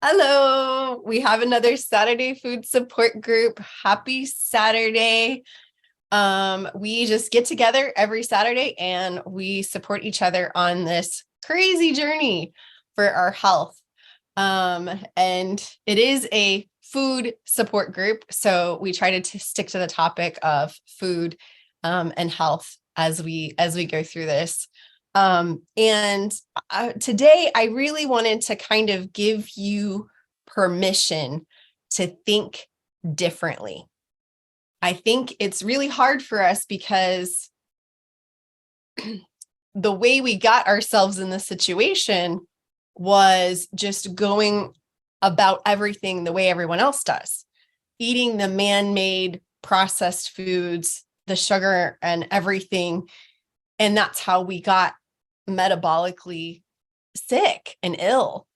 Hello, we have another Saturday food support group. Happy Saturday. We just get together every Saturday and we support each other on this crazy journey for our health. And it is a food support group, so we try to stick to the topic of food and health as we go through this. And today I really wanted to kind of give you permission to think differently. I think it's really hard for us because the way we got ourselves in this situation was just going about everything the way everyone else does, eating the man-made processed foods, the sugar and everything. And that's how we got metabolically sick and ill.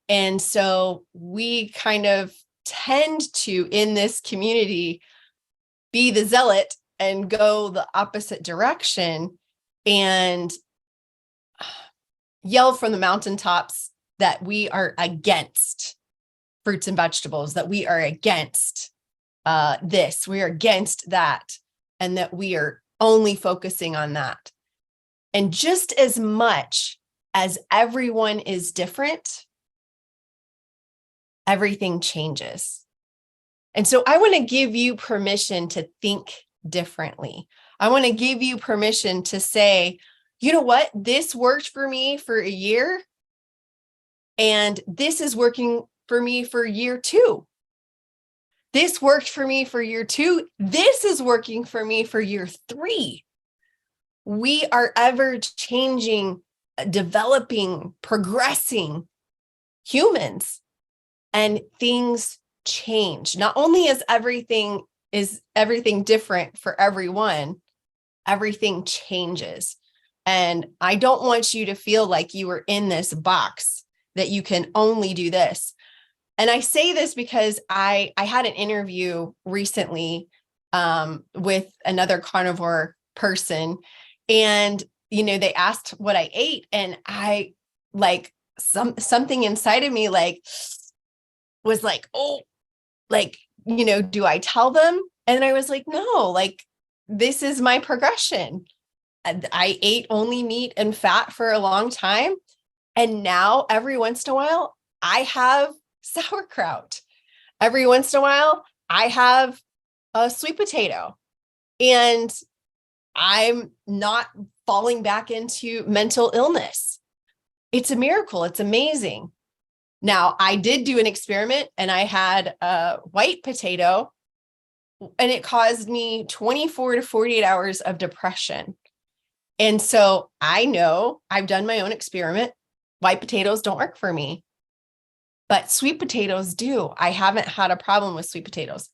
And so we kind of tend to, in this community, be the zealot and go the opposite direction and yell from the mountaintops that we are against fruits and vegetables, that we are against this, we are against that, and that we are only focusing on that. And just as much as everyone is different, everything changes. And so I want to give you permission to think differently. I want to give you permission to say, you know what, this worked for me for a year, and this is working for me for year two. This worked for me for year two. This is working for me for year three. We are ever changing, developing, progressing humans, and things change. Not only is everything different for everyone, everything changes. And I don't want you to feel like you are in this box, that you can only do this. And I say this because I had an interview recently with another carnivore person, and they asked what I ate, and I something inside of me was like, oh, do I tell them? And I was like, no, this is my progression. I ate only meat and fat for a long time. And now every once in a while, I have sauerkraut. Every once in a while, I have a sweet potato. And I'm not falling back into mental illness. It's a miracle. It's amazing. Now, I did do an experiment and I had a white potato, and it caused me 24 to 48 hours of depression. And so I know, I've done my own experiment. White potatoes don't work for me, but sweet potatoes do. I haven't had a problem with sweet potatoes,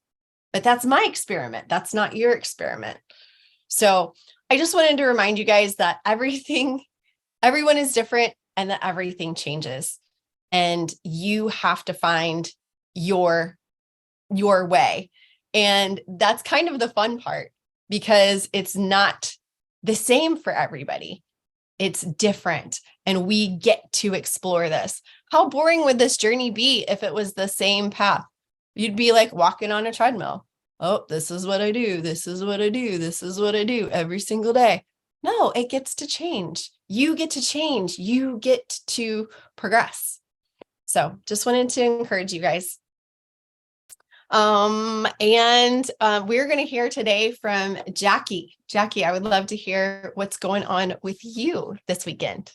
but that's my experiment. That's not your experiment. So I just wanted to remind you guys that everyone is different, and that everything changes, and you have to find your way. And that's kind of the fun part, because it's not the same for everybody. It's different, and we get to explore this. How boring would this journey be if it was the same path? You'd be like walking on a treadmill. Oh, this is what I do. This is what I do. This is what I do every single day. No, it gets to change. You get to change. You get to progress. So just wanted to encourage you guys. And we're going to hear today from Jackie. Jackie, I would love to hear what's going on with you this weekend.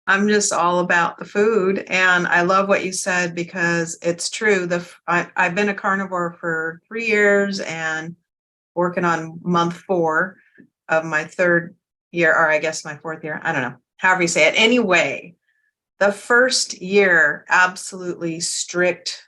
I'm just all about the food, and I love what you said, because it's true. I've been a carnivore for 3 years and working on month 4 of my 3rd year, or I guess my 4th year. I don't know, however you say it. Anyway, the first year, absolutely strict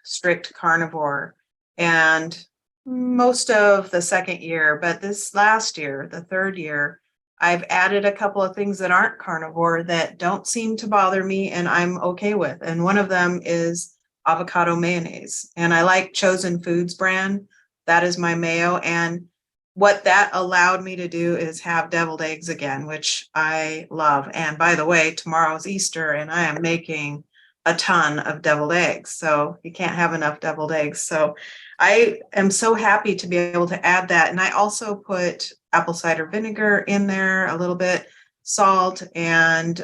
carnivore, and most of the second year. But this last year, the 3rd year, I've added a couple of things that aren't carnivore that don't seem to bother me and I'm okay with. And one of them is avocado mayonnaise. And I like Chosen Foods brand. That is my mayo. And what that allowed me to do is have deviled eggs again, which I love. And by the way, tomorrow's Easter, and I am making a ton of deviled eggs. So you can't have enough deviled eggs. So I am so happy to be able to add that. And I also put apple cider vinegar in there, a little bit, salt, and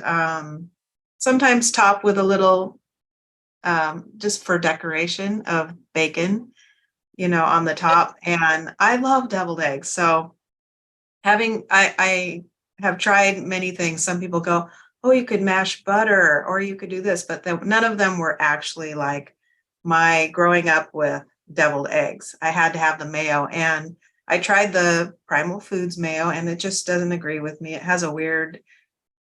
sometimes top with a little, just for decoration, of bacon, on the top. And I love deviled eggs. So I have tried many things. Some people go, oh, you could mash butter or you could do this, but none of them were actually like my growing up with deviled eggs. I had to have the mayo, and I tried the Primal Foods mayo and it just doesn't agree with me. It has a weird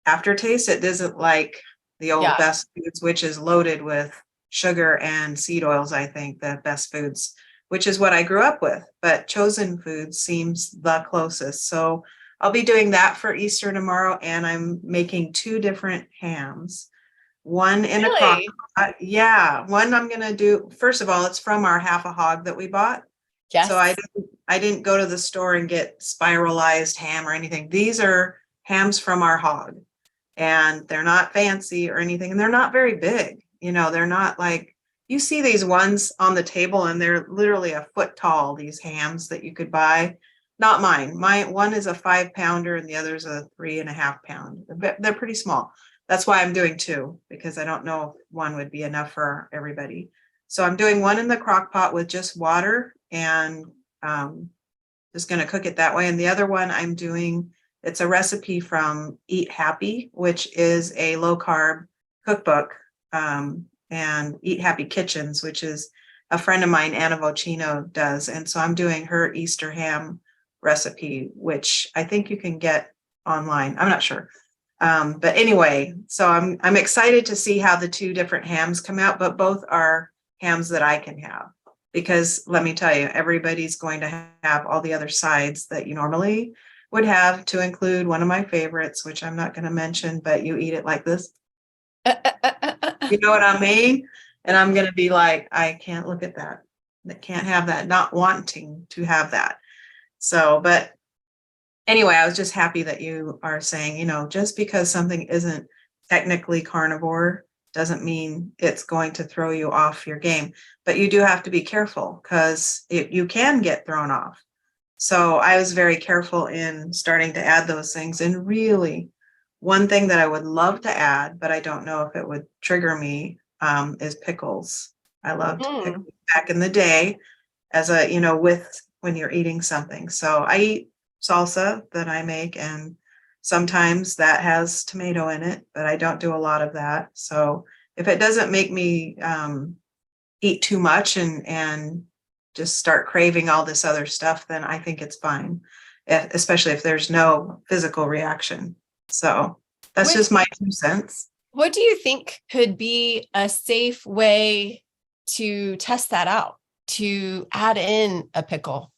aftertaste. It doesn't like the old Yeah. Best Foods, which is loaded with sugar and seed oils. I think the Best Foods, which is what I grew up with, but Chosen Foods seems the closest. So I'll be doing that for Easter tomorrow, and I'm making 2 different hams. One in a crock Really? pot. Yeah, one I'm gonna do. First of all, it's from our half a hog that we bought. So Yes. I didn't go to the store and get spiralized ham or anything. These are hams from our hog, and they're not fancy or anything, and they're not very big. They're not like, you see these ones on the table and they're literally a foot tall, these hams that you could buy. Not mine. My one is a 5-pounder and the other's a 3.5 pound. They're pretty small. That's why I'm doing 2, because I don't know if one would be enough for everybody. So I'm doing one in the crock pot with just water, and just going to cook it that way. And the other one I'm doing, it's a recipe from Eat Happy, which is a low carb cookbook, and Eat Happy Kitchens, which is a friend of mine, Anna Vocino, does. And so I'm doing her Easter ham recipe, which I think you can get online. I'm not sure. But anyway, so I'm excited to see how the 2 different hams come out, but both are hams that I can have. Because let me tell you, everybody's going to have all the other sides that you normally would have, to include one of my favorites, which I'm not going to mention, but you eat it like this. You know what I mean? And I'm going to be like, I can't look at that. I can't have that, not wanting to have that. So, but anyway, I was just happy that you are saying, just because something isn't technically carnivore doesn't mean it's going to throw you off your game. But you do have to be careful, because you can get thrown off. So I was very careful in starting to add those things. And really, one thing that I would love to add, but I don't know if it would trigger me, is pickles. I loved pickles Mm. back in the day, as with when you're eating something. So I eat salsa that I make, and sometimes that has tomato in it, but I don't do a lot of that. So if it doesn't make me eat too much and just start craving all this other stuff, then I think it's fine, especially if there's no physical reaction. So that's What just my 2 cents. what do you think could be a safe way to test that out, to add in a pickle?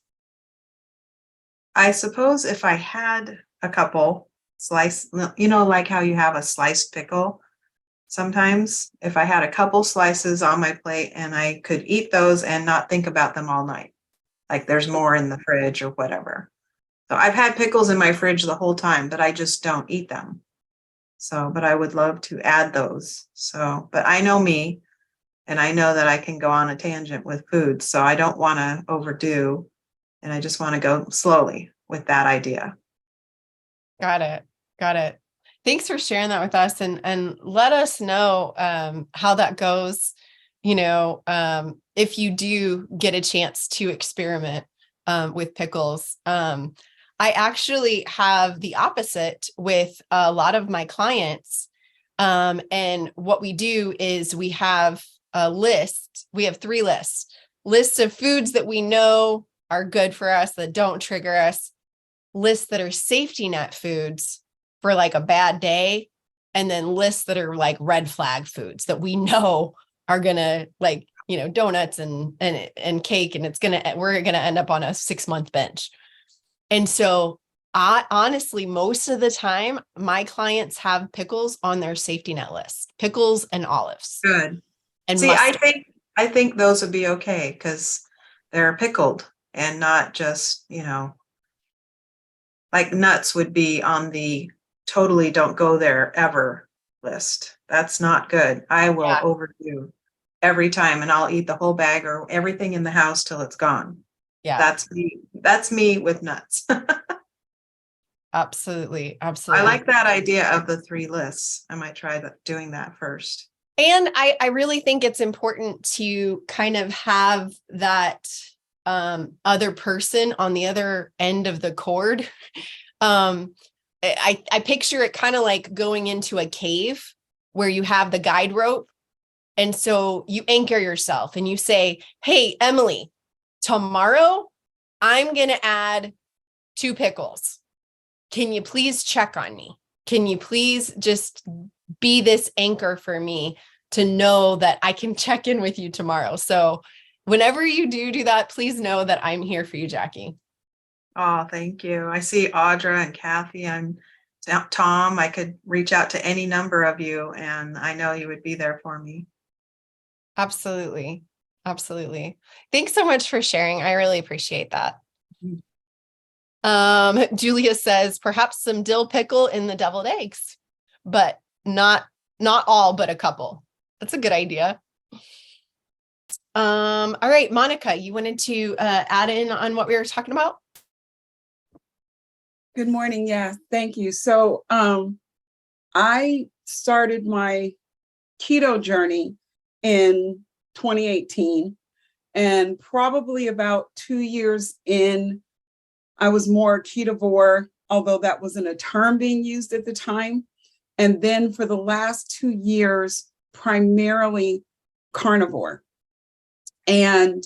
I suppose if I had a couple slice, like how you have a sliced pickle, sometimes if I had a couple slices on my plate and I could eat those and not think about them all night, like there's more in the fridge or whatever. So I've had pickles in my fridge the whole time, but I just don't eat them. So, but I would love to add those. So, but I know me, and I know that I can go on a tangent with food. So I don't want to overdo, and I just want to go slowly with that idea. Got it. Got it. Thanks for sharing that with us, and let us know how that goes. If you do get a chance to experiment with pickles. I actually have the opposite with a lot of my clients. And what we do is we have a list. We have 3 lists of foods that we know are good for us, that don't trigger us, lists that are safety net foods for like a bad day, and then lists that are like red flag foods that we know are gonna, like, donuts and cake, and we're gonna end up on a 6-month bench. And so I honestly, most of the time, my clients have pickles on their safety net list, pickles and olives Good. and See, mustard. I think those would be okay, because they're pickled and not just, like nuts would be on the totally don't go there ever list. That's not good. I will Yeah. overdo every time, and I'll eat the whole bag or everything in the house till it's gone. Yeah. That's me. That's me with nuts. Absolutely. I Absolutely. like that idea of the 3 lists. I might try doing that first. And I really think it's important to kind of have that other person on the other end of the cord. I picture it kind of like going into a cave where you have the guide rope. And so you anchor yourself and you say, hey, Emily, tomorrow I'm going to add 2 pickles. Can you please check on me? Can you please just be this anchor for me to know that I can check in with you tomorrow? So whenever you do that, please know that I'm here for you, Jackie. Oh, thank you. I see Audra and Kathy and Tom. I could reach out to any number of you, and I know you would be there for me. Absolutely. Absolutely. Thanks so much for sharing. I really appreciate that. Julia says perhaps some dill pickle in the deviled eggs, but not all, but a couple. That's a good idea. All right, Monica, you wanted to add in on what we were talking about? Good morning. Yeah, thank you. So I started my keto journey in 2018, and probably about 2 years in, I was more ketovore, although that wasn't a term being used at the time. And then for the last 2 years, primarily carnivore. And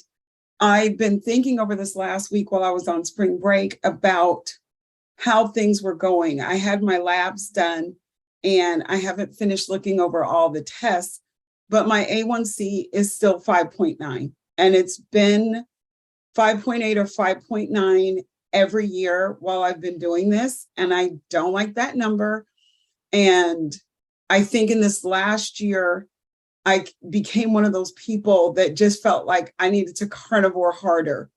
I've been thinking over this last week while I was on spring break about how things were going. I had my labs done and I haven't finished looking over all the tests, but my A1C is still 5.9, and it's been 5.8 or 5.9 every year while I've been doing this. And I don't like that number. And I think in this last year, I became one of those people that just felt like I needed to carnivore harder.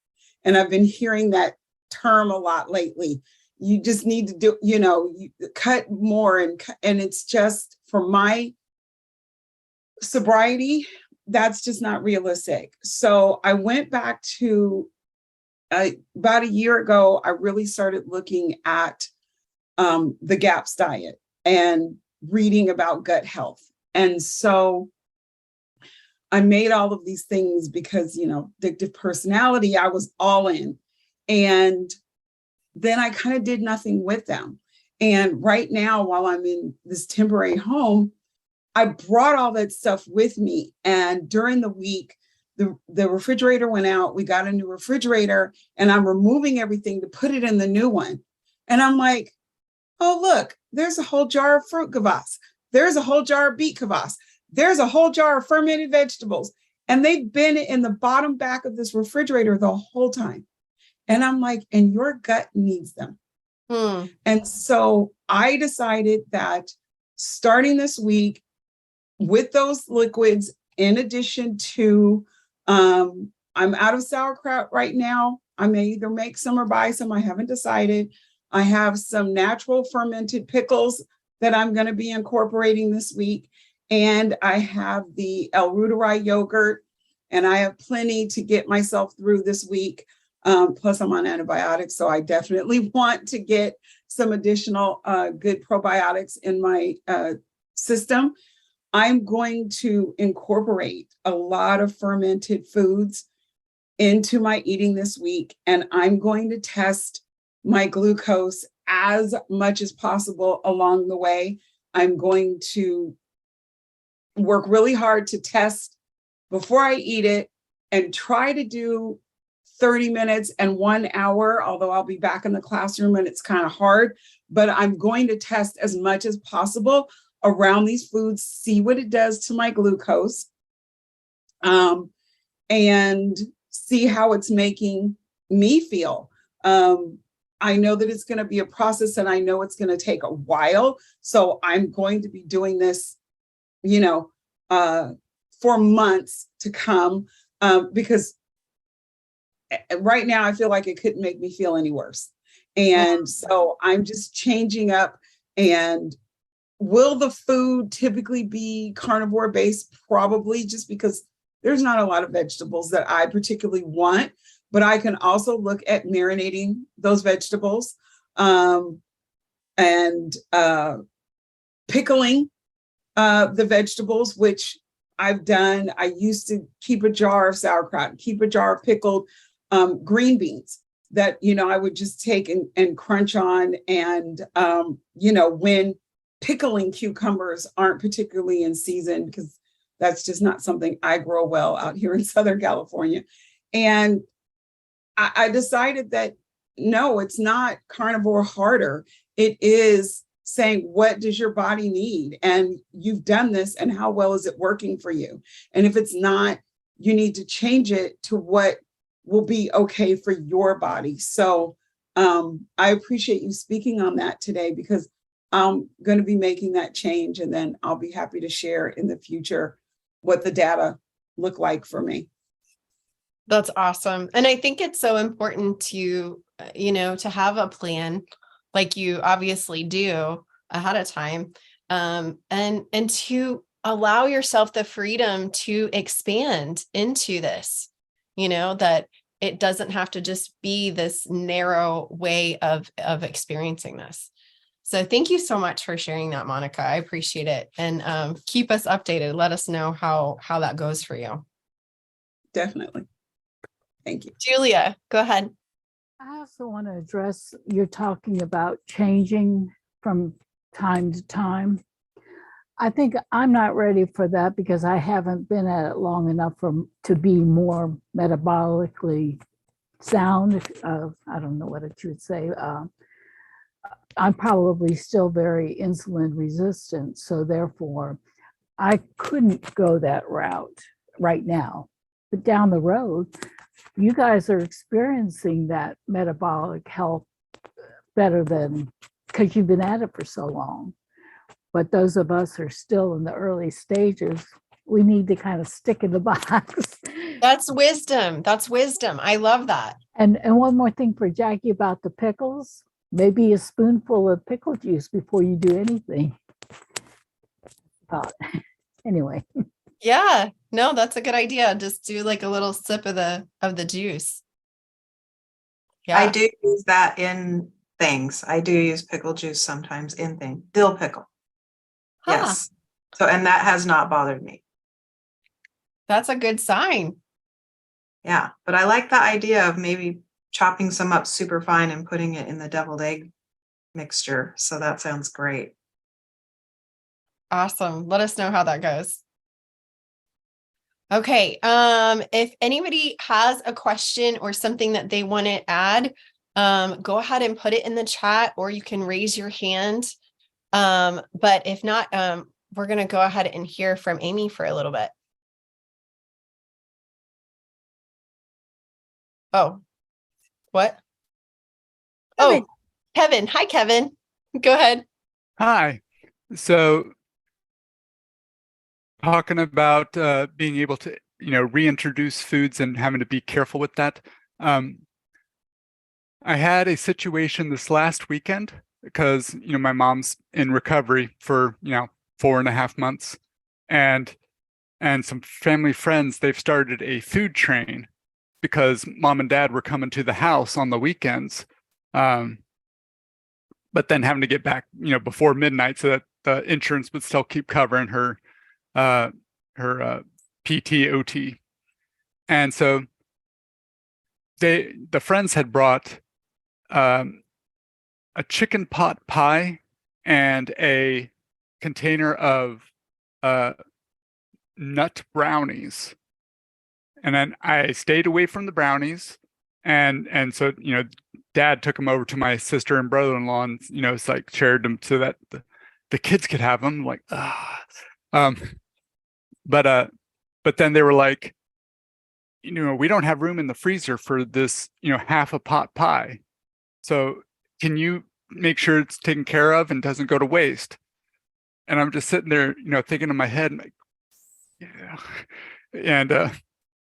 And I've been hearing that term a lot lately. You just need to do, you cut more, and it's just, for my sobriety, that's just not realistic. So I went back to about a year ago, I really started looking at the GAPS diet and reading about gut health. And so I made all of these things because, addictive personality, I was all in. And then I kind of did nothing with them. And right now, while I'm in this temporary home, I brought all that stuff with me. And during the week, the refrigerator went out. We got a new refrigerator, and I'm removing everything to put it in the new one. And I'm like, oh, look, there's a whole jar of fruit kvass. There's a whole jar of beet kvass. There's a whole jar of fermented vegetables. And they've been in the bottom back of this refrigerator the whole time. And I'm like, and your gut needs them. And so I decided that starting this week with those liquids, in addition to, I'm out of sauerkraut right now. I may either make some or buy some. I haven't decided. I have some natural fermented pickles that I'm going to be incorporating this week. And I have the El Ruderai yogurt, and I have plenty to get myself through this week. Plus I'm on antibiotics, so I definitely want to get some additional good probiotics in my system. I'm going to incorporate a lot of fermented foods into my eating this week, and I'm going to test my glucose as much as possible along the way. I'm going to work really hard to test before I eat it and try to do 30 minutes and 1 hour, although I'll be back in the classroom and it's kind of hard, but I'm going to test as much as possible around these foods, see what it does to my glucose, and see how it's making me feel. I know that it's going to be a process, and I know it's going to take a while. So I'm going to be doing this, for months to come, because right now I feel like it couldn't make me feel any worse. And so I'm just changing up and will the food typically be carnivore based? Probably, just because there's not a lot of vegetables that I particularly want, but I can also look at marinating those vegetables, and pickling the vegetables, which I've done. I used to keep a jar of sauerkraut, keep a jar of pickled green beans that, I would just take and crunch on. And, when pickling cucumbers aren't particularly in season, because that's just not something I grow well out here in Southern California. And I decided that no, it's not carnivore harder. It is saying, what does your body need? And you've done this, and how well is it working for you? And if it's not, you need to change it to what will be okay for your body. So I appreciate you speaking on that today, because I'm going to be making that change, and then I'll be happy to share in the future what the data look like for me. That's awesome. And I think it's so important to, to have a plan like you obviously do ahead of time, and to allow yourself the freedom to expand into this, that it doesn't have to just be this narrow way of experiencing this. So thank you so much for sharing that, Monica. I appreciate it. And keep us updated. Let us know how that goes for you. Definitely. Thank you. Julia, go ahead. I also want to address, you're talking about changing from time to time. I think I'm not ready for that, because I haven't been at it long enough to be more metabolically sound. I don't know what you would say. I'm probably still very insulin resistant. So therefore, I couldn't go that route right now. But down the road, you guys are experiencing that metabolic health better than, because you've been at it for so long. But those of us who are still in the early stages, we need to kind of stick in the box. That's wisdom. That's wisdom. I love that. And one more thing for Jackie about the pickles, maybe a spoonful of pickle juice before you do anything. Anyway. Yeah, no, that's a good idea. Just do like a little sip of the juice. Yeah. I do use that in things. I do use pickle juice sometimes in things. Dill pickle. Huh. Yes. So, and that has not bothered me. That's a good sign. Yeah. But I like the idea of maybe chopping some up super fine and putting it in the deviled egg mixture. So that sounds great. Awesome. Let us know how that goes. Okay. If anybody has a question or something that they want to add, go ahead and put it in the chat, or you can raise your hand. But if not, we're going to go ahead and hear from Amy for a little bit. Oh, what? Kevin. Oh, Kevin. Hi, Kevin. Go ahead. Hi. So talking about being able to, reintroduce foods and having to be careful with that. I had a situation this last weekend because, my mom's in recovery for, 4.5 months, and some family friends, they've started a food train because mom and dad were coming to the house on the weekends. But then having to get back, before midnight so that the insurance would still keep covering her PT, OT. And so the friends had brought a chicken pot pie and a container of nut brownies. And then I stayed away from the brownies. And so, dad took them over to my sister and brother-in-law, and, it's like shared them so that the kids could have them. Like, but then they were like, we don't have room in the freezer for this, half a pot pie. So can you make sure it's taken care of and doesn't go to waste? And I'm just sitting there, thinking in my head, like, yeah.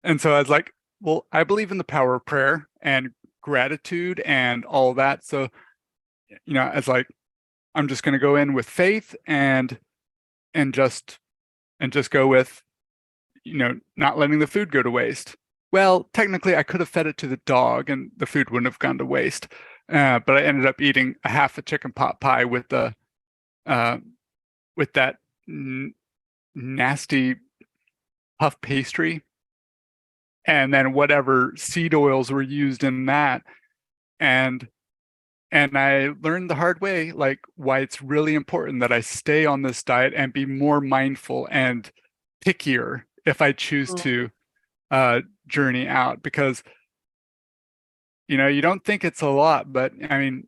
And so I was like, well, I believe in the power of prayer and gratitude and all that. So, I was like, I'm just going to go in with faith and just go with, not letting the food go to waste. Well, technically, I could have fed it to the dog, and the food wouldn't have gone to waste. But I ended up eating a half a chicken pot pie with that nasty puff pastry, and then whatever seed oils were used in that. And I learned the hard way, like, why it's really important that I stay on this diet and be more mindful and pickier if I choose to journey out, because you don't think it's a lot, but I mean,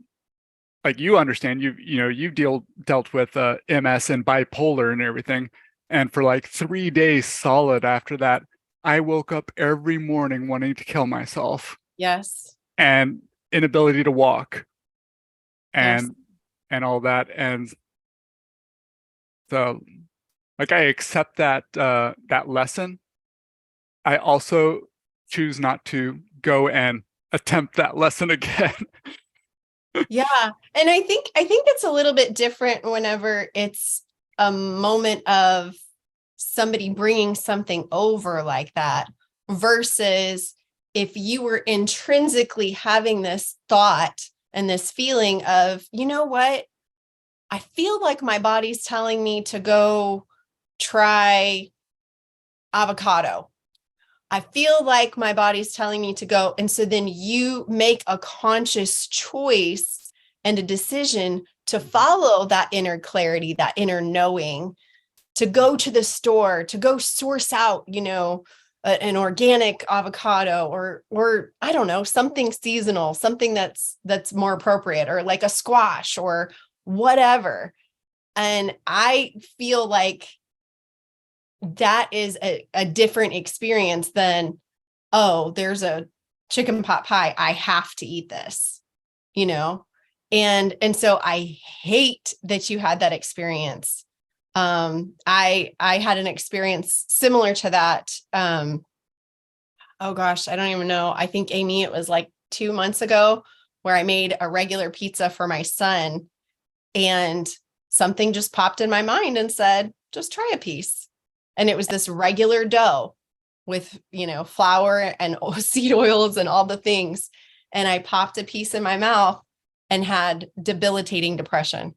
like, you understand, you've dealt with MS and bipolar and everything, and for like 3 days solid after that, I woke up every morning wanting to kill myself. Yes. And inability to walk Yes. and all that. And so, like, I accept that lesson. I also choose not to go and attempt that lesson again. Yeah. And I think it's a little bit different whenever it's a moment of somebody bringing something over like that, versus if you were intrinsically having this thought and this feeling of, you know what, I feel like my body's telling me to go try avocado. I feel like my body's telling me to go. And so then you make a conscious choice and a decision to follow that inner clarity, that inner knowing, to go to the store, to go source out, an organic avocado, or I don't know, something seasonal, something that's more appropriate, or like a squash or whatever. And I feel like that is a different experience than, oh, there's a chicken pot pie, I have to eat this, and so I hate that you had that experience. I had an experience similar to that. Oh gosh, I don't even know. I think, Amy, it was like 2 months ago, where I made a regular pizza for my son, and something just popped in my mind and said, just try a piece. And it was this regular dough with, flour and seed oils and all the things. And I popped a piece in my mouth and had debilitating depression.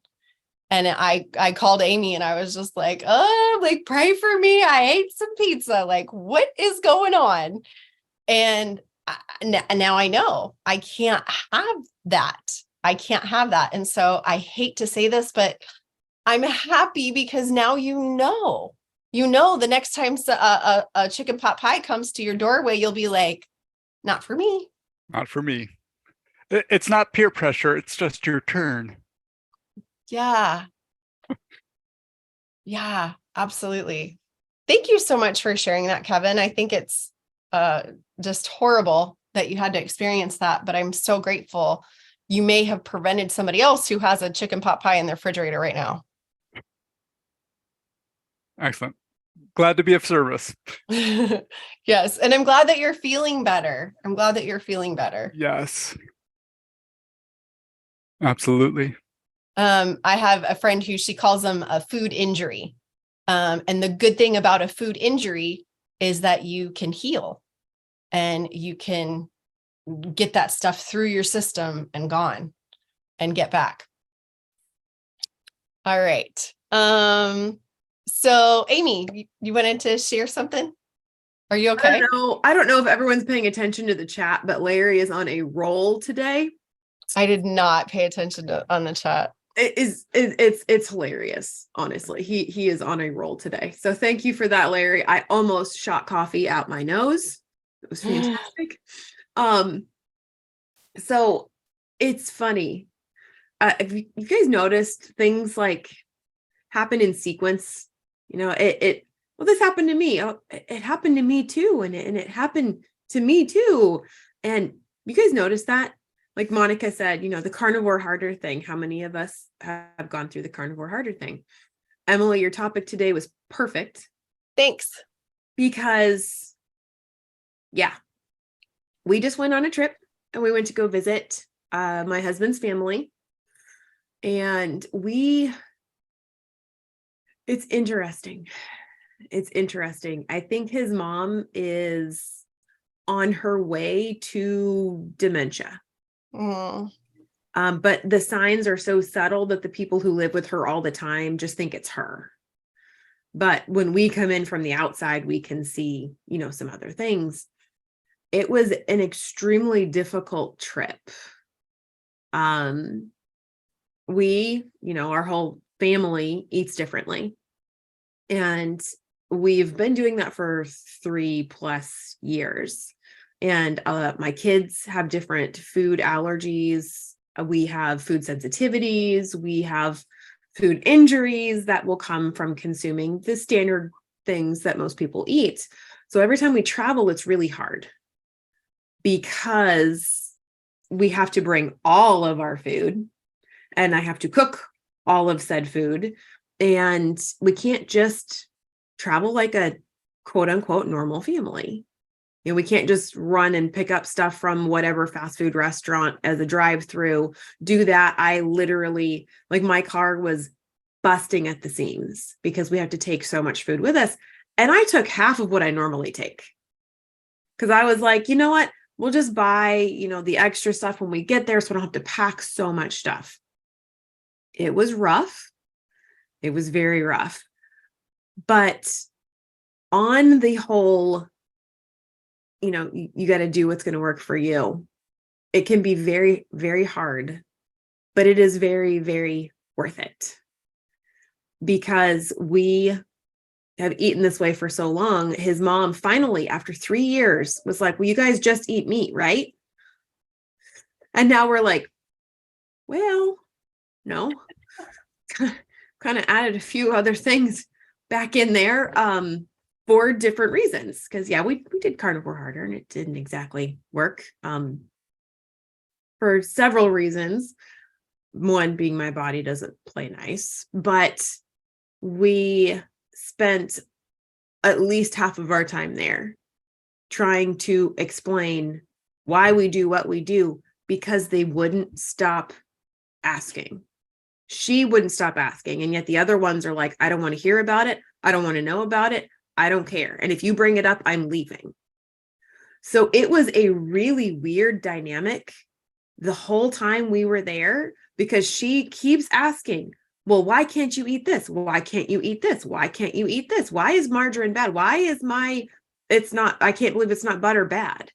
And I called Amy, and I was just like, oh, like, pray for me. I ate some pizza. Like, what is going on? And now I know I can't have that. I can't have that. And so I hate to say this, but I'm happy, because now the next time a chicken pot pie comes to your doorway, you'll be like, not for me. Not for me. It's not peer pressure. It's just your turn. Yeah. Yeah, absolutely. Thank you so much for sharing that, Kevin. I think it's just horrible that you had to experience that, but I'm so grateful. You may have prevented somebody else who has a chicken pot pie in their refrigerator right now. Excellent. Glad to be of service. Yes. And I'm glad that you're feeling better. Yes. Absolutely. I have a friend who, she calls them a food injury. And the good thing about a food injury is that you can heal, and you can get that stuff through your system and gone and get back. All right. So Amy, you wanted to share something? Are you okay? I don't know if everyone's paying attention to the chat, but Larry is on a roll today. I did not pay attention on the chat. It's hilarious, honestly. He is on a roll today. So thank you for that, Larry. I almost shot coffee out my nose. It was fantastic. So it's funny. If you guys noticed, things like happen in sequence. Well, this happened to me. Oh, it happened to me too, and it happened to me too. And you guys notice that? Like Monica said, the carnivore harder thing. How many of us have gone through the carnivore harder thing? Emily, your topic today was perfect. Thanks. Because, yeah, we just went on a trip, and we went to go visit my husband's family. And it's interesting. It's interesting. I think his mom is on her way to dementia. Mm. But the signs are so subtle that the people who live with her all the time just think it's her. But when we come in from the outside, we can see, some other things. It was an extremely difficult trip. Our whole family eats differently. And we've been doing that for 3+ years. And my kids have different food allergies. We have food sensitivities. We have food injuries that will come from consuming the standard things that most people eat. So every time we travel, it's really hard because we have to bring all of our food and I have to cook all of said food. And we can't just travel like a quote unquote normal family. We can't just run and pick up stuff from whatever fast food restaurant as a drive-through. Do that. I literally, my car was busting at the seams because we have to take so much food with us. And I took half of what I normally take because I was like, you know what? We'll just buy, the extra stuff when we get there so I don't have to pack so much stuff. It was rough. It was very rough. But on the whole, you got to do what's going to work for you. It can be very, very hard, but it is very, very worth it because we have eaten this way for so long. His mom finally, after 3 years, was like, well, you guys just eat meat, right? And now we're like, well, no, kind of added a few other things back in there. For different reasons. Because we did carnivore harder and it didn't exactly work. For several reasons. One being my body doesn't play nice, but we spent at least half of our time there trying to explain why we do what we do because they wouldn't stop asking. She wouldn't stop asking. And yet the other ones are like, I don't want to hear about it. I don't want to know about it. I don't care. And if you bring it up, I'm leaving. So it was a really weird dynamic the whole time we were there because she keeps asking, well, why can't you eat this? Why can't you eat this? Why can't you eat this? Why is margarine bad? Why is I can't believe it's not butter bad.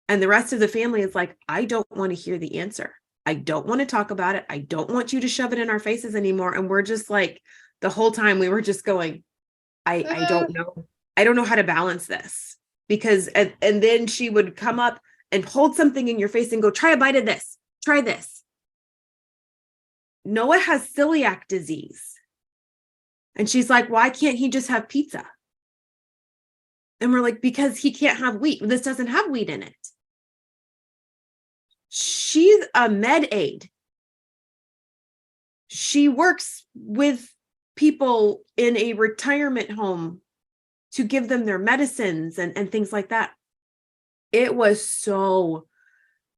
And the rest of the family is like, I don't want to hear the answer. I don't want to talk about it. I don't want you to shove it in our faces anymore. And we're just like, the whole time we were just going, I don't know. I don't know how to balance this because, and then she would come up and hold something in your face and go, try a bite of this, try this. Noah has celiac disease. And she's like, why can't he just have pizza? And we're like, because he can't have wheat. This doesn't have wheat in it. She's a med aide. She works with people in a retirement home to give them their medicines and things like that. It was so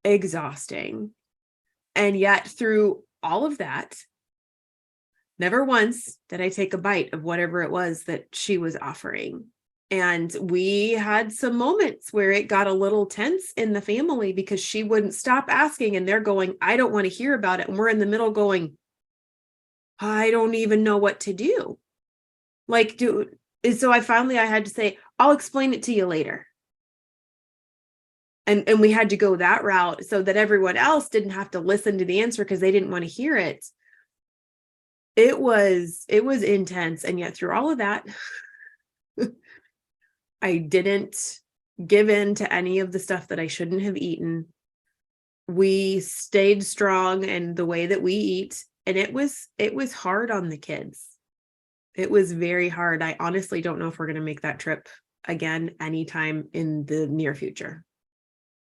exhausting. And yet through all of that, never once did I take a bite of whatever it was that she was offering. And we had some moments where it got a little tense in the family because she wouldn't stop asking and they're going, I don't want to hear about it. And we're in the middle going, I don't even know what to do. So I had to say, I'll explain it to you later. And we had to go that route so that everyone else didn't have to listen to the answer because they didn't want to hear it. It was intense. And yet through all of that, I didn't give in to any of the stuff that I shouldn't have eaten. We stayed strong in the way that we eat. And it was hard on the kids. It was very hard. I honestly don't know if we're going to make that trip again anytime in the near future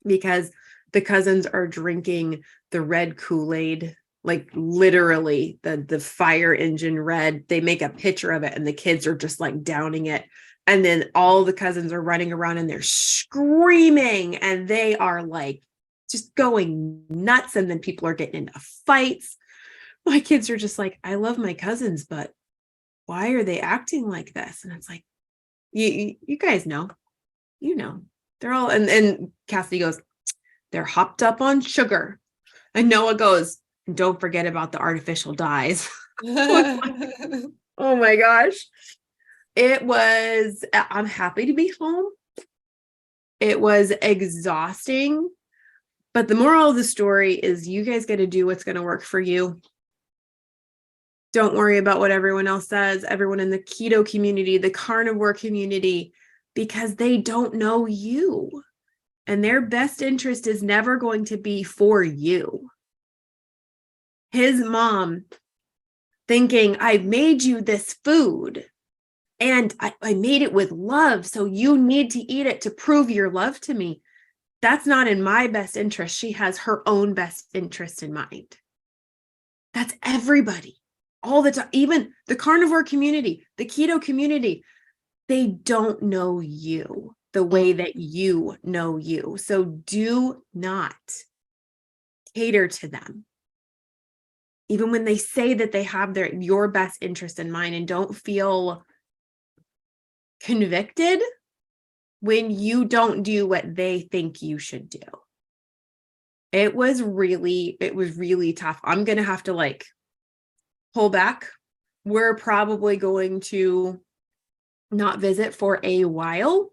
because the cousins are drinking the red Kool-Aid, like literally the fire engine red. They make a picture of it and the kids are just like downing it. And then all the cousins are running around and they're screaming and they are like just going nuts. And then people are getting into fights. my kids are just like, I love my cousins, but why are they acting like this? And it's like, you guys know, they're all, and Cassidy goes, they're hopped up on sugar. And Noah goes, don't forget about the artificial dyes. Oh my gosh. I'm happy to be home. It was exhausting, but the moral of the story is you guys got to do what's going to work for you. Don't worry about what everyone else says, everyone in the keto community, the carnivore community, because they don't know you. And their best interest is never going to be for you. His mom thinking, I made you this food and I made it with love, so you need to eat it to prove your love to me. That's not in my best interest. She has her own best interest in mind. That's everybody, all the time, even the carnivore community, the keto community. They don't know you the way that you know you. So do not cater to them. Even when they say that they have your best interest in mind, and don't feel convicted when you don't do what they think you should do. It was really tough. I'm going to have to pull back. We're probably going to not visit for a while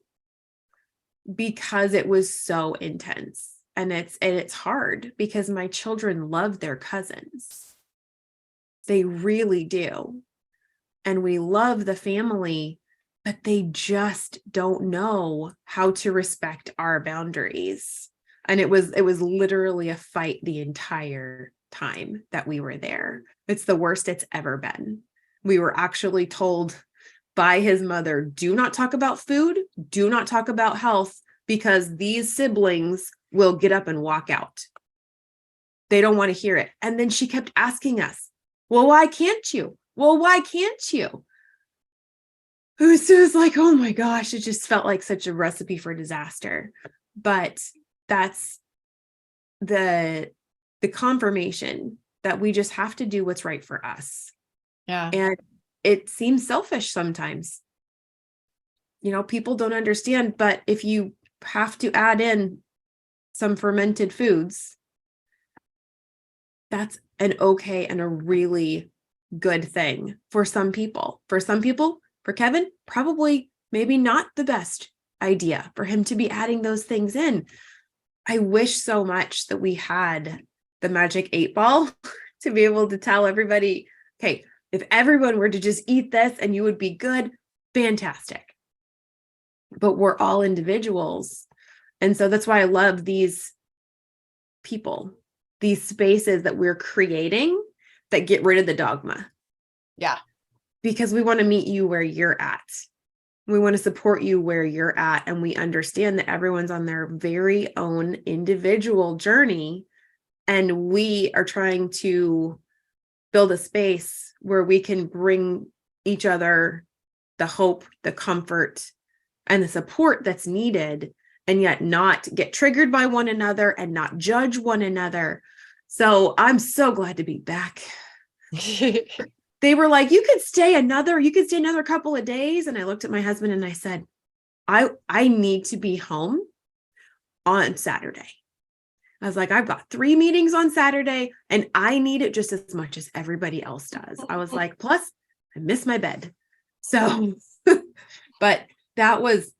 because it was so intense, and it's hard because my children love their cousins. They really do. And we love the family, but they just don't know how to respect our boundaries. And it was literally a fight the entire time that we were there. It's the worst it's ever been. We were actually told by his mother, do not talk about food, do not talk about health, because these siblings will get up and walk out. They don't want to hear it. And then she kept asking us, well, why can't you? Well, why can't you? It was just like, oh my gosh, it just felt like such a recipe for disaster. But that's the confirmation that we just have to do what's right for us. Yeah. And it seems selfish sometimes. People don't understand, but if you have to add in some fermented foods, that's an okay and a really good thing for some people. For some people, for Kevin, probably maybe not the best idea for him to be adding those things in. I wish so much that we had the magic 8-ball to be able to tell everybody, okay, if everyone were to just eat this and you would be good, fantastic. But we're all individuals. And so that's why I love these people, these spaces that we're creating that get rid of the dogma. Yeah. Because we want to meet you where you're at. We want to support you where you're at. And we understand that everyone's on their very own individual journey. And we are trying to build a space where we can bring each other the hope, the comfort, and the support that's needed, and yet not get triggered by one another and not judge one another. So I'm so glad to be back. They were like, you could stay another couple of days. And I looked at my husband and I said, I need to be home on Saturday. I was like, I've got 3 meetings on Saturday and I need it just as much as everybody else does. I was like, plus I miss my bed. So, but that was,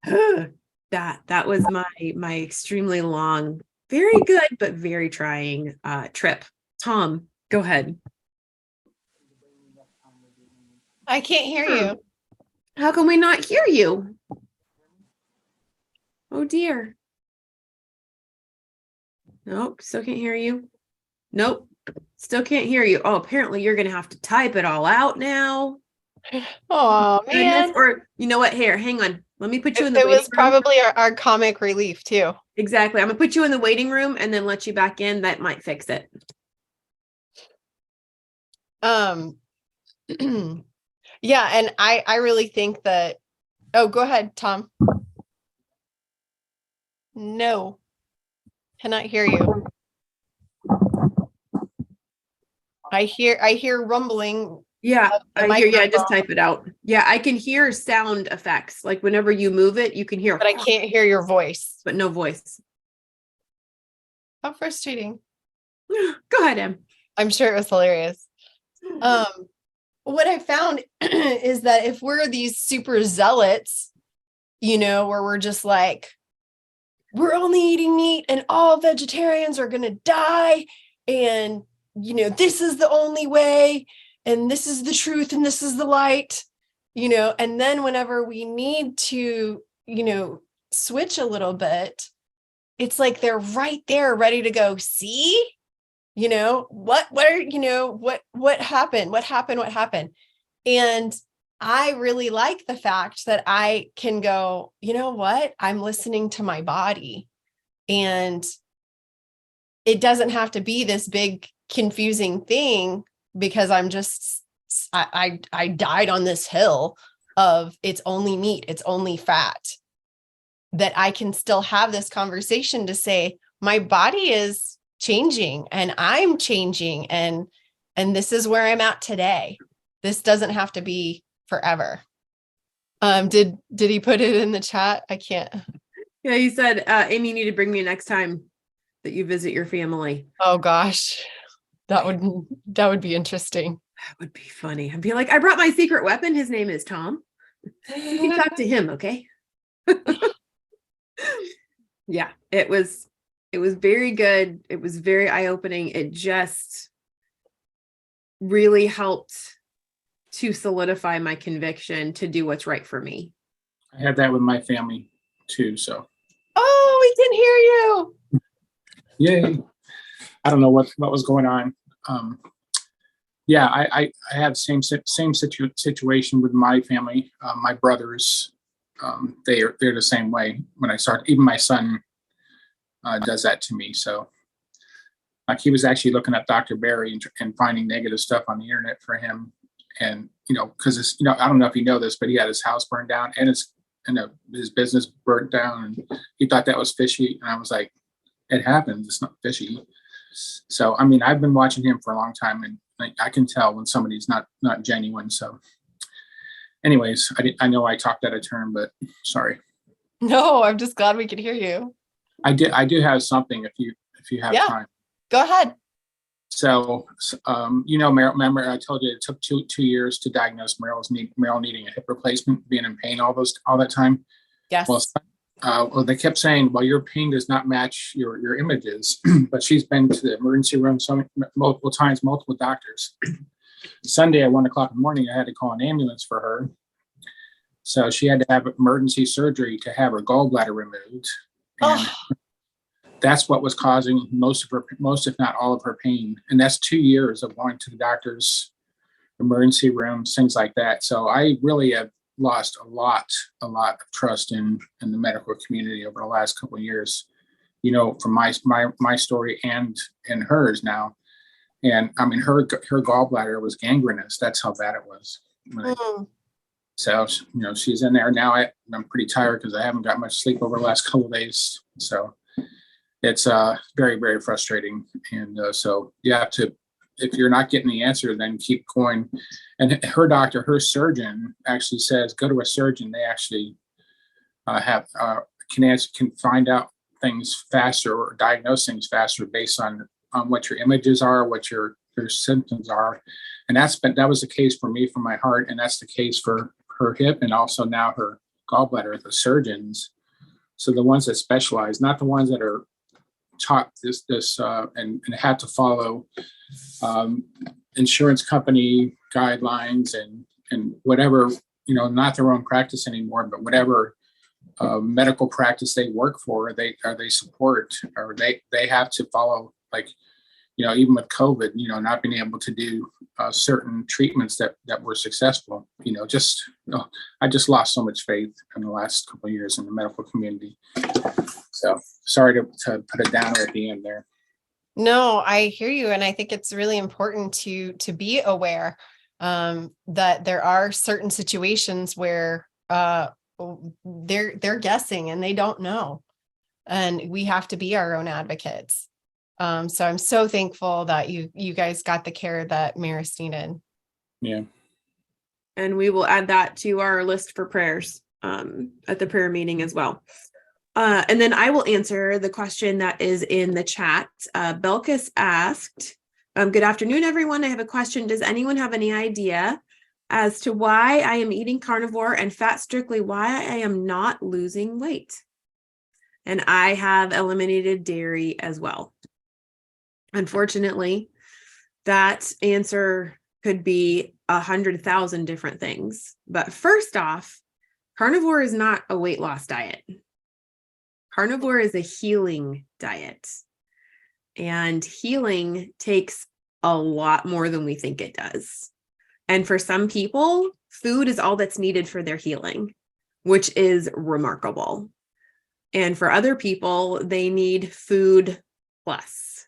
that was my extremely long, very good, but very trying trip. Tom, go ahead. I can't hear you. How can we not hear you? Oh dear. Nope, still can't hear you. Nope, still can't hear you. Oh, apparently you're going to have to type it all out now. Oh, man. Or you know what? Here, hang on. Let me put you in the It waiting was room. probably our comic relief too. Exactly. I'm going to put you in the waiting room and then let you back in. That might fix it. Yeah, and I really think that, oh, go ahead, Tom. No, cannot hear you. I hear rumbling. Yeah, The I hear. Yeah, just microphone. type it out. Yeah, I can hear sound effects. Like whenever you move it, you can hear, But I can't hear your voice. but no voice. How frustrating. Go ahead, Em. I'm sure it was hilarious. What I found is that if we're these super zealots, where we're just like, we're only eating meat and all vegetarians are going to die. And, this is the only way. And this is the truth. And this is the light, and then whenever we need to, switch a little bit, it's like they're right there ready to go, see, what happened. And I really like the fact that I can go, you know what, I'm listening to my body, and it doesn't have to be this big confusing thing, because I died on this hill of it's only meat, it's only fat, that I can still have this conversation to say my body is changing and I'm changing, and this is where I'm at today. This doesn't have to be forever. Did he put it in the chat? I can't. Yeah, he said, Amy, you need to bring me next time that you visit your family. Oh gosh, that would be interesting. That would be funny. I'd be like, I brought my secret weapon. His name is Tom. You can talk to him, okay? Yeah, it was very good. It was very eye-opening. It just really helped to solidify my conviction to do what's right for me. I had that with my family too. So. Oh, we can hear you. Yay. I don't know what was going on. Yeah, I have same situation with my family. My brothers, they're the same way. When I start, even my son does that to me. So like he was actually looking at Dr. Barry and finding negative stuff on the internet for him. And, because it's, I don't know if you know this, but he had his house burned down and his business burnt down, and he thought that was fishy. And I was like, it happens. It's not fishy. So, I mean, I've been watching him for a long time, and I can tell when somebody's not genuine. So anyways, I know I talked out of turn, but sorry. No, I'm just glad we could hear you. I do have something if you have time. Go ahead. So, Meryl, remember I told you it took two years to diagnose Meryl needing a hip replacement, being in pain all that time. Yes. Well, they kept saying, well, your pain does not match your images, but she's been to the emergency room multiple times, multiple doctors. Sunday at 1 o'clock in the morning, I had to call an ambulance for her. So she had to have emergency surgery to have her gallbladder removed. And that's what was causing most, if not all of her pain. And that's 2 years of going to the doctor's emergency rooms, things like that. So I really have lost a lot of trust in the medical community over the last couple of years, from my story and hers now. And I mean, her gallbladder was gangrenous. That's how bad it was. So, she's in there now. I'm pretty tired because I haven't got much sleep over the last couple of days. So it's very, very frustrating. And so you have to, if you're not getting the answer, then keep going. And her surgeon actually says, go to a surgeon. They actually can find out things faster or diagnose things faster based on what your images are, what your symptoms are. And that was the case for me, for my heart. And that's the case for her hip and also now her gallbladder, the surgeons. So the ones that specialize, not the ones that are taught this and have to follow insurance company guidelines and whatever, not their own practice anymore, but whatever medical practice they work for, they support, or they have to follow, like, even with COVID, not being able to do certain treatments that were successful, I just lost so much faith in the last couple of years in the medical community. So sorry to put a downer at the end there. No, I hear you. And I think it's really important to be aware that there are certain situations where they're guessing and they don't know. And we have to be our own advocates. So I'm so thankful that you guys got the care that Maris needed. Yeah. And we will add that to our list for prayers at the prayer meeting as well. And then I will answer the question that is in the chat. Belkis asked, good afternoon, everyone. I have a question. Does anyone have any idea as to why I am eating carnivore and fat strictly, why I am not losing weight? And I have eliminated dairy as well. Unfortunately, that answer could be 100,000 different things. But first off, carnivore is not a weight loss diet. Carnivore is a healing diet. And healing takes a lot more than we think it does. And for some people, food is all that's needed for their healing, which is remarkable. And for other people, they need food plus.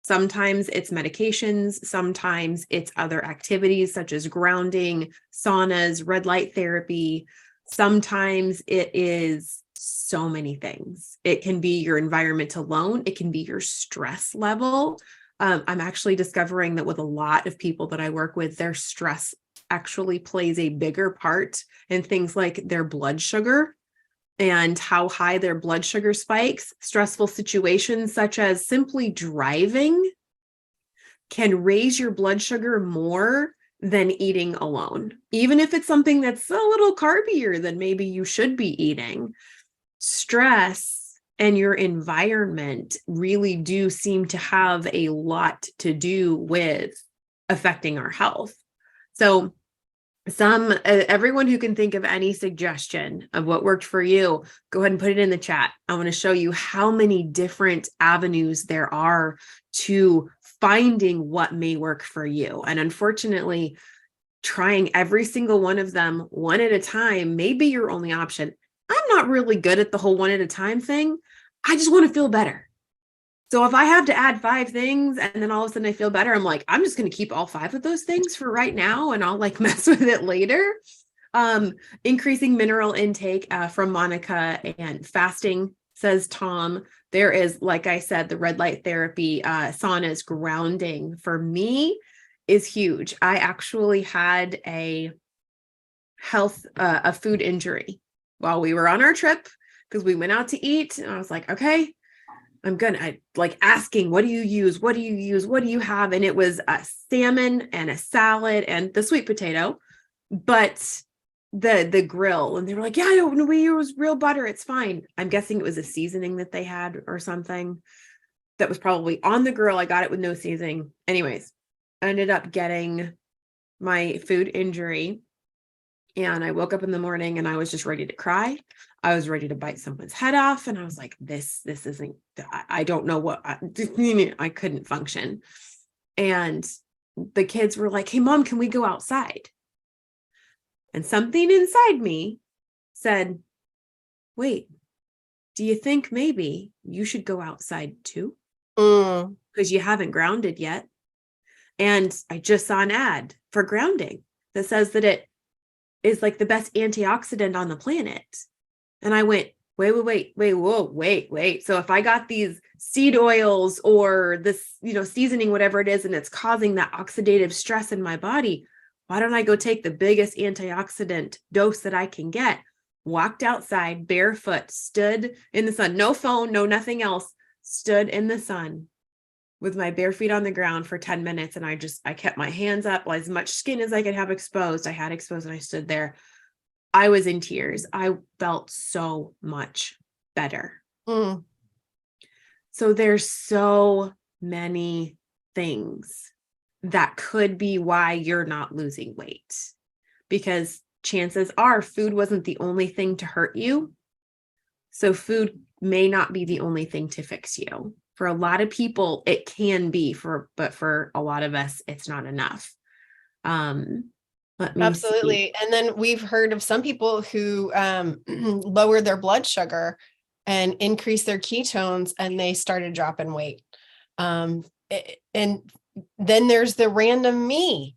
Sometimes it's medications, sometimes it's other activities such as grounding, saunas, red light therapy. Sometimes it is so many things. It can be your environment alone. It can be your stress level. I'm actually discovering that with a lot of people that I work with, their stress actually plays a bigger part in things like their blood sugar and how high their blood sugar spikes. Stressful situations such as simply driving can raise your blood sugar more than eating alone, even if it's something that's a little carbier than maybe you should be eating. Stress and your environment really do seem to have a lot to do with affecting our health. So everyone who can think of any suggestion of what worked for you, go ahead and put it in the chat. I want to show you how many different avenues there are to finding what may work for you. And unfortunately, trying every single one of them one at a time may be your only option. I'm not really good at the whole one at a time thing. I just want to feel better. So if I have to add 5 things and then all of a sudden I feel better, I'm like, I'm just going to keep all 5 of those things for right now and I'll like mess with it later. Increasing mineral intake from Monica and fasting, says Tom. There is, like I said, the red light therapy, saunas, grounding for me is huge. I actually had a food injury while we were on our trip because we went out to eat and I was like, okay, I like asking, what do you use? What do you use? What do you have? And it was a salmon and a salad and the sweet potato, but the grill. And they were like, yeah, I don't know. We use real butter. It's fine. I'm guessing it was a seasoning that they had or something that was probably on the grill. I got it with no seasoning. Anyways, I ended up getting my food injury. And I woke up in the morning and I was just ready to cry. I was ready to bite someone's head off. And I was like, this isn't, I don't know what, I couldn't function. And the kids were like, hey, Mom, can we go outside? And something inside me said, wait, do you think maybe you should go outside too? Because you haven't grounded yet. And I just saw an ad for grounding that says that it is like the best antioxidant on the planet. And I went, wait. So if I got these seed oils or this, seasoning, whatever it is, and it's causing that oxidative stress in my body, why don't I go take the biggest antioxidant dose that I can get? Walked outside barefoot, stood in the sun, no phone, no nothing else, stood in the sun with my bare feet on the ground for 10 minutes. And I kept my hands up, as much skin as I could have exposed. I had exposed and I stood there. I was in tears. I felt so much better. So there's so many things that could be why you're not losing weight, because chances are food wasn't the only thing to hurt you. So food may not be the only thing to fix you. For a lot of people, it can be, but for a lot of us, it's not enough. Absolutely. See. And then we've heard of some people who lower their blood sugar and increase their ketones, and they started dropping weight. And then there's the random me,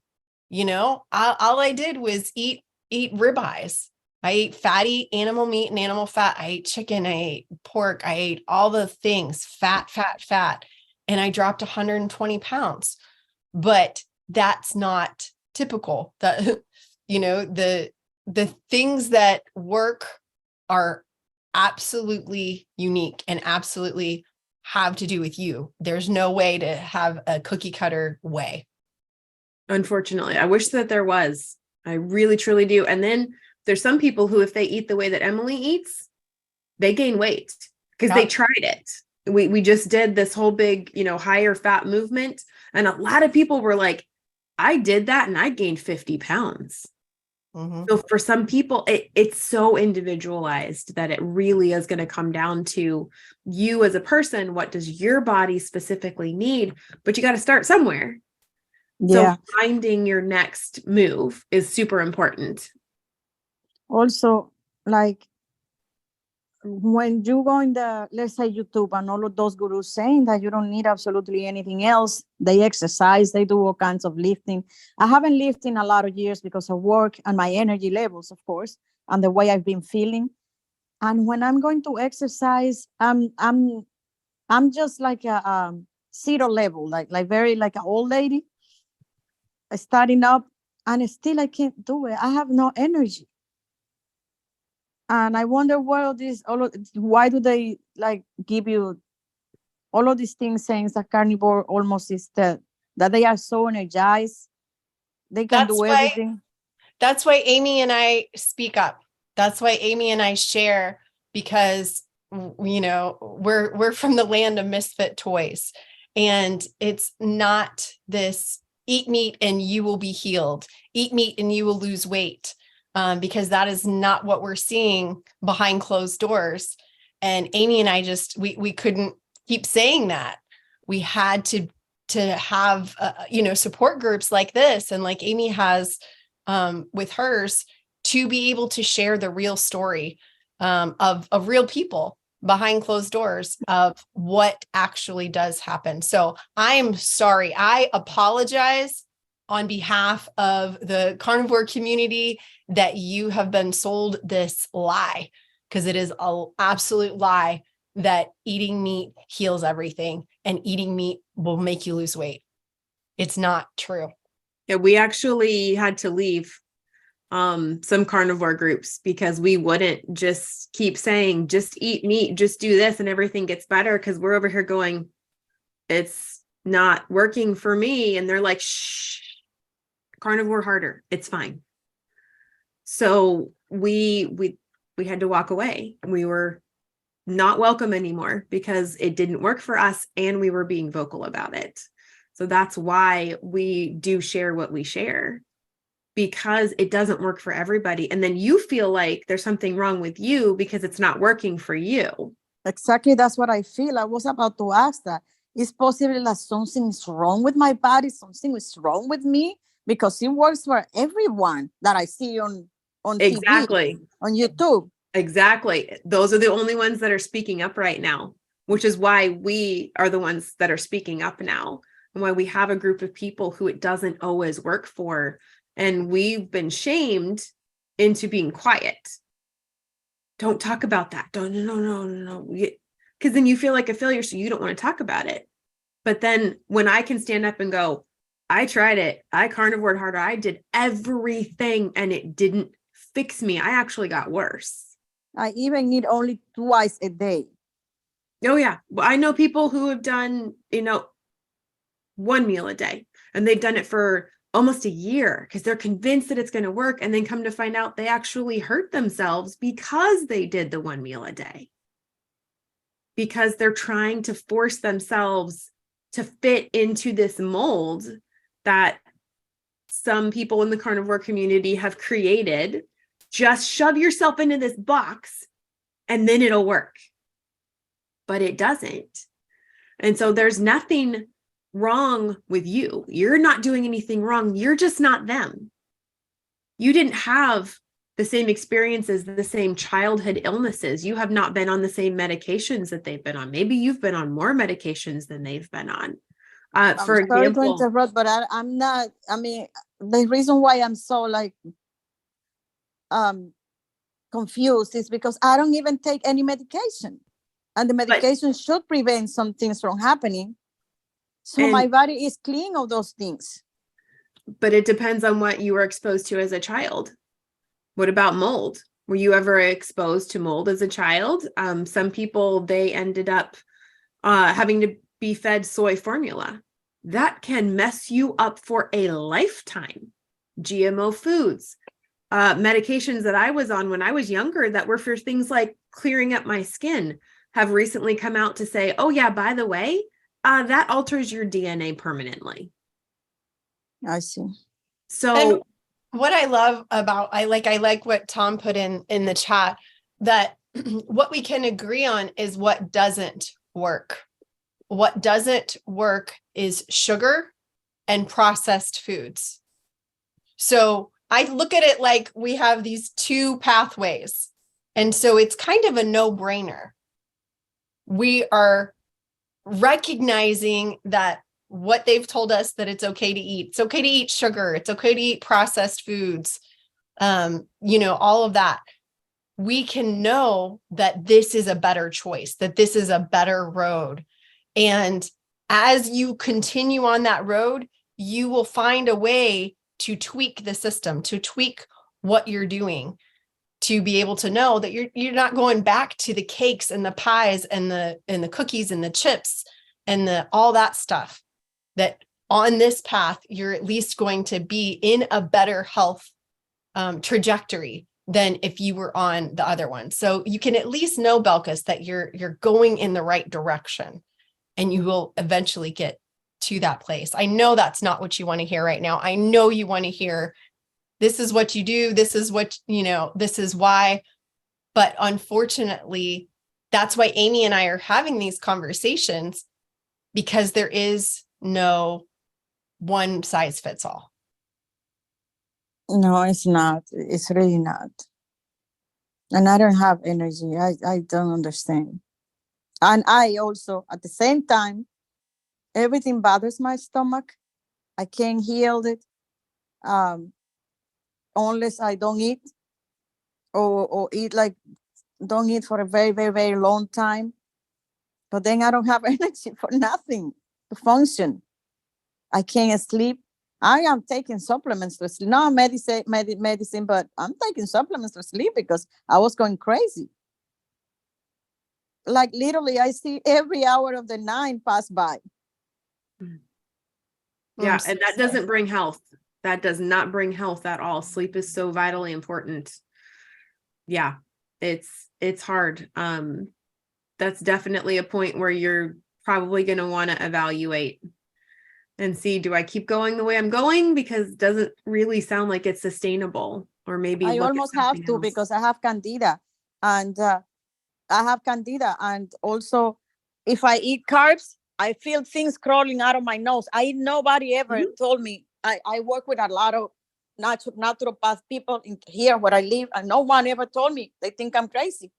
all I did was eat ribeyes. I ate fatty animal meat and animal fat. I ate chicken. I ate pork. I ate all the things, fat. and I dropped 120 pounds. But that's not typical. That, you know, the things that work are absolutely unique and absolutely have to do with you. There's no way to have a cookie cutter way. Unfortunately, I wish that there was. I really, truly do. And then there's some people who, if they eat the way that Emily eats, they gain weight because they tried it. We just did this whole big, you know, higher fat movement. And a lot of people were like, I did that and I gained 50 pounds. Mm-hmm. So for some people, it's so individualized that it really is going to come down to you as a person. What does your body specifically need? But you got to start somewhere. Yeah. So finding your next move is super important. Also, like when you go in the, let's say, YouTube and all of those gurus saying that you don't need absolutely anything else, they exercise, they do all kinds of lifting. I haven't lifted in a lot of years because of work and my energy levels, of course, and the way I've been feeling. And when I'm going to exercise, I'm just like a zero level, like very like an old lady starting up, and still I can't do it. I have no energy. And I wonder why do they like give you all of these things saying that carnivore almost is that they are so energized. They can do everything. That's why Amy and I speak up. That's why Amy and I share, because, you know, we're from the land of misfit toys, and it's not this eat meat and you will be healed, eat meat and you will lose weight. Because that is not what we're seeing behind closed doors. And Amy and I we couldn't keep saying that. We had to have, you know, support groups like this, and like Amy has with hers, to be able to share the real story of real people behind closed doors of what actually does happen. So I'm sorry. I apologize on behalf of the carnivore community that you have been sold this lie, because it is an absolute lie that eating meat heals everything and eating meat will make you lose weight. It's not true. Yeah, we actually had to leave some carnivore groups because we wouldn't just keep saying, just eat meat, just do this and everything gets better, because we're over here going, it's not working for me. And they're like, shh, carnivore harder, it's fine. So we had to walk away. We were not welcome anymore because it didn't work for us, and we were being vocal about it. So that's why we do share what we share, because it doesn't work for everybody. And then you feel like there's something wrong with you because it's not working for you. Exactly, that's what I feel. I was about to ask that. It's possible that something is wrong with my body, something is wrong with me, because it works for everyone that I see on Exactly. TV, on YouTube. Exactly. Those are the only ones that are speaking up right now, which is why we are the ones that are speaking up now, and why we have a group of people who it doesn't always work for. And we've been shamed into being quiet. Don't talk about that. No. Because then you feel like a failure, so you don't want to talk about it. But then when I can stand up and go, I tried it, I carnivored harder, I did everything, and it didn't fix me. I actually got worse. I even eat only twice a day. Oh yeah. Well, I know people who have done, you know, one meal a day, and they've done it for almost a year because they're convinced that it's going to work. And then come to find out they actually hurt themselves because they did the one meal a day, because they're trying to force themselves to fit into this mold that some people in the carnivore community have created. Just shove yourself into this box and then it'll work. But it doesn't. And so there's nothing wrong with you. You're not doing anything wrong. You're just not them. You didn't have the same experiences, the same childhood illnesses. You have not been on the same medications that they've been on. Maybe you've been on more medications than they've been on. For example, sorry to interrupt, but I'm not. I mean, the reason why I'm so like confused is because I don't even take any medication, and the medication should prevent some things from happening. So And- my body is clean of those things. But it depends on what you were exposed to as a child. What about mold? Were you ever exposed to mold as a child? Some people, they ended up having to be fed soy formula. That can mess you up for a lifetime. GMO foods, medications that I was on when I was younger that were for things like clearing up my skin have recently come out to say, oh yeah, by the way, that alters your DNA permanently. I see. So And what I love about, I like what Tom put in the chat, that what we can agree on is what doesn't work. What doesn't work is sugar and processed foods. So I look at it like we have these two pathways. And so it's kind of a no-brainer. We are recognizing that what they've told us that it's okay to eat. It's okay to eat sugar. It's okay to eat processed foods. All of that. We can know that this is a better choice, that this is a better road. And as you continue on that road, you will find a way to tweak the system, to tweak what you're doing, to be able to know that you're not going back to the cakes and the pies and the cookies and the chips and all that stuff. That on this path, you're at least going to be in a better health trajectory than if you were on the other one. So you can at least know, Belkis, that you're going in the right direction, and you will eventually get to that place. I know that's not what you want to hear right now. I know you want to hear, this is what you do. This is what, this is why. But unfortunately, that's why Amy and I are having these conversations, because there is no one size fits all. No, it's not. It's really not. And I don't have energy. I don't understand. And I also, at the same time, everything bothers my stomach. I can't heal it unless I don't eat or eat don't eat for a very, very, very long time. But then I don't have energy for nothing to function. I can't sleep. I am taking supplements to sleep. Not medicine, but I'm taking supplements to sleep because I was going crazy. Like literally, I see every hour of the night pass by. yeah, and that doesn't bring health. That does not bring health at all. Sleep is so vitally important. Yeah, it's hard. That's definitely a point where you're probably going to want to evaluate and see, do I keep going the way I'm going? Because it doesn't really sound like it's sustainable. Or maybe I almost have to because I have candida, and also if I eat carbs, I feel things crawling out of my nose. Nobody ever told me. I work with a lot of naturopath people in here where I live, and no one ever told me. They think I'm crazy.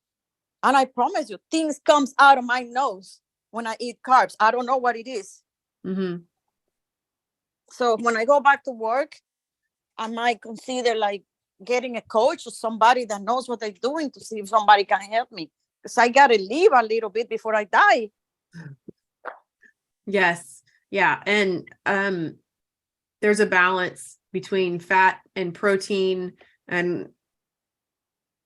And I promise you, things comes out of my nose when I eat carbs. I don't know what it is. Mm-hmm. So when I go back to work, I might consider getting a coach or somebody that knows what they're doing to see if somebody can help me. Because I got to live a little bit before I die. Yes. Yeah. And there's a balance between fat and protein and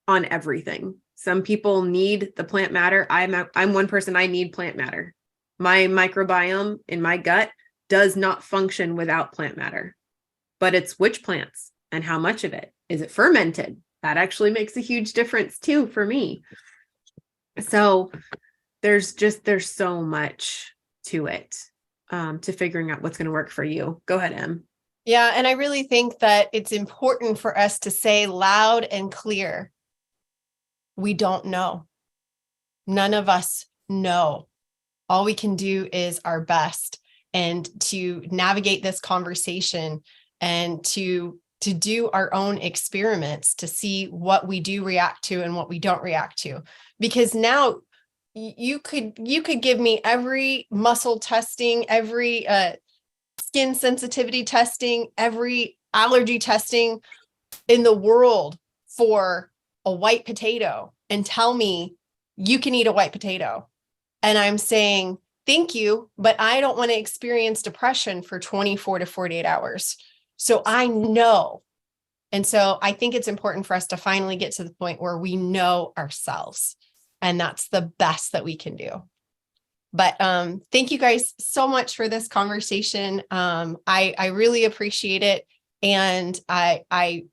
on everything. Some people need the plant matter. I'm one person, I need plant matter. My microbiome in my gut does not function without plant matter. But it's which plants and how much of it. Is it fermented? That actually makes a huge difference too for me. So there's so much to it, to figuring out what's going to work for you. Go ahead, Em. Yeah. And I really think that it's important for us to say loud and clear, we don't know. None of us know. All we can do is our best, and to navigate this conversation and to do our own experiments to see what we do react to and what we don't react to. Because now you could give me every muscle testing, every skin sensitivity testing, every allergy testing in the world for a white potato and tell me you can eat a white potato. And I'm saying, thank you, but I don't want to experience depression for 24 to 48 hours. So I know. And so I think it's important for us to finally get to the point where we know ourselves, and that's the best that we can do. But thank you guys so much for this conversation. I really appreciate it. And I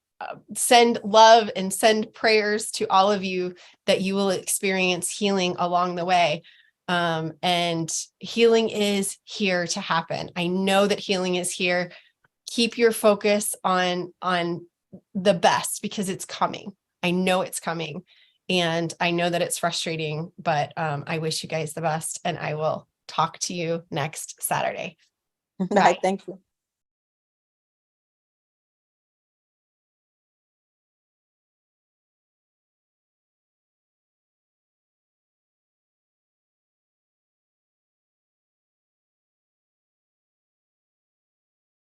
send love and send prayers to all of you that you will experience healing along the way. And healing is here to happen. I know that healing is here. Keep your focus on the best, because it's coming. I know it's coming. And I know that it's frustrating, but I wish you guys the best, and I will talk to you next Saturday. Bye. Thank you.